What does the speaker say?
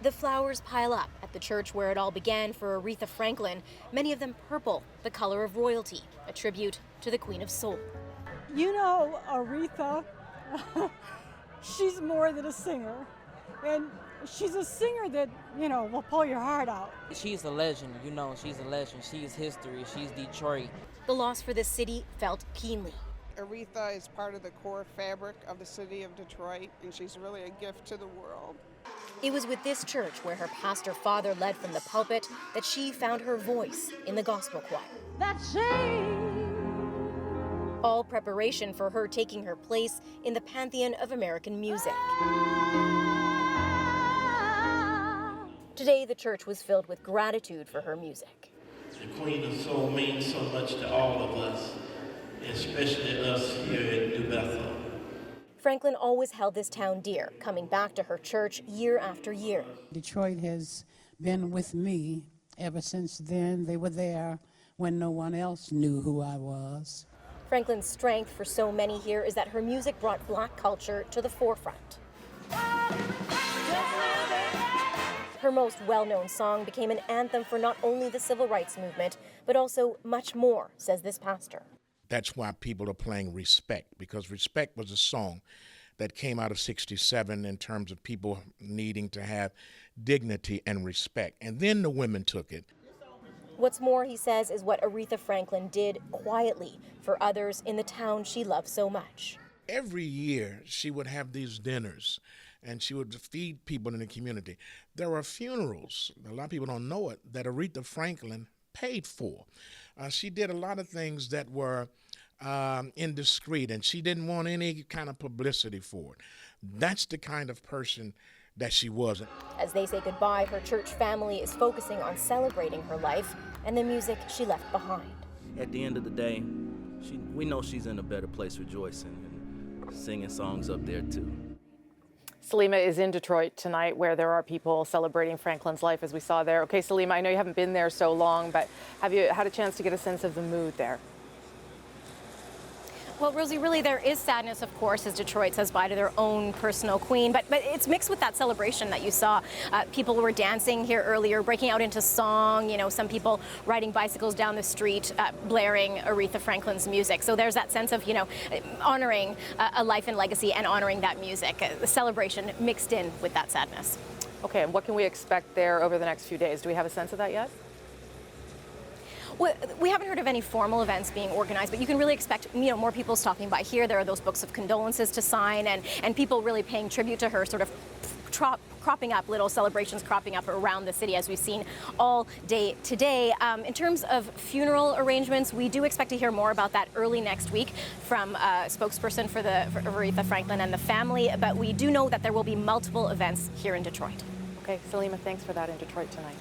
The flowers pile up at the church where it all began for Aretha Franklin, many of them purple, the color of royalty, a tribute to the Queen of Soul. You know, Aretha, she's more than a singer. And she's a singer that, will pull your heart out. She's a legend, she's a legend. She's history, she's Detroit. The loss for this city felt keenly. Aretha is part of the core fabric of the city of Detroit, and she's really a gift to the world. It was with this church, where her pastor father led from the pulpit, that she found her voice in the gospel choir. That shame. All preparation for her taking her place in the pantheon of American music. Today, the church was filled with gratitude for her music. The Queen of Soul means so much to all of us, especially us here at New Bethel. Franklin always held this town dear, coming back to her church year after year. Detroit has been with me ever since then. They were there when no one else knew who I was. Franklin's strength for so many here is that her music brought black culture to the forefront. Her most well-known song became an anthem for not only the civil rights movement, but also much more, says this pastor. That's why people are playing Respect, because Respect was a song that came out of '67 in terms of people needing to have dignity and respect. And then the women took it. What's more, he says, is what Aretha Franklin did quietly for others in the town she loved so much. Every year, she would have these dinners, and she would feed people in the community. There were funerals, a lot of people don't know it, that Aretha Franklin paid for. She did a lot of things that were indiscreet, and she didn't want any kind of publicity for it. That's the kind of person that she was. As they say goodbye, her church family is focusing on celebrating her life and the music she left behind. At the end of the day, we know she's in a better place rejoicing and singing songs up there too. Salima is in Detroit tonight, where there are people celebrating Franklin's life, as we saw there. Okay, Salima, I know you haven't been there so long, but have you had a chance to get a sense of the mood there? Well, Rosie, really there is sadness, of course, as Detroit says bye to their own personal queen, but it's mixed with that celebration that you saw. People were dancing here earlier, breaking out into song, some people riding bicycles down the street, blaring Aretha Franklin's music. So there's that sense of, honoring a life and legacy and honoring that music, the celebration mixed in with that sadness. Okay, and what can we expect there over the next few days? Do we have a sense of that yet? Well, we haven't heard of any formal events being organized, but you can really expect, more people stopping by here. There are those books of condolences to sign, and people really paying tribute to her, sort of cropping up, little celebrations cropping up around the city, as we've seen all day today. In terms of funeral arrangements, we do expect to hear more about that early next week from a spokesperson for Aretha Franklin and the family, but we do know that there will be multiple events here in Detroit. Okay, Salima, thanks for that in Detroit tonight.